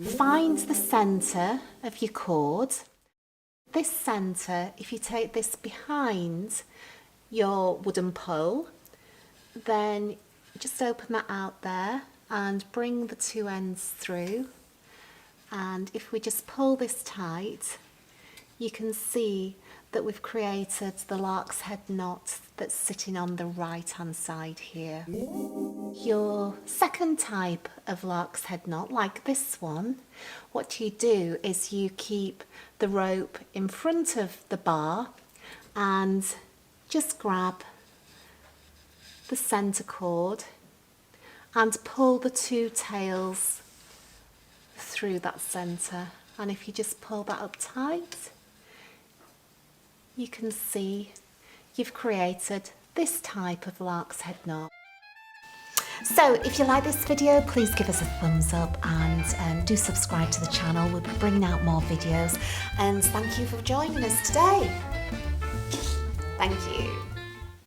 Find the centre of your cord. This centre, if you take this behind your wooden pole, then just open that out there and bring the two ends through. And if we just pull this tight, you can see that we've created the lark's head knot that's sitting on the right hand side here. Your second type of lark's head knot, like this one, what you do is you keep the rope in front of the bar and just grab the centre cord and pull the two tails through that centre. And if you just pull that up tight, you can see you've created this type of lark's head knot. So if you like this video, please give us a thumbs up and do subscribe to the channel. We'll be bringing out more videos, and thank you for joining us today. Thank you.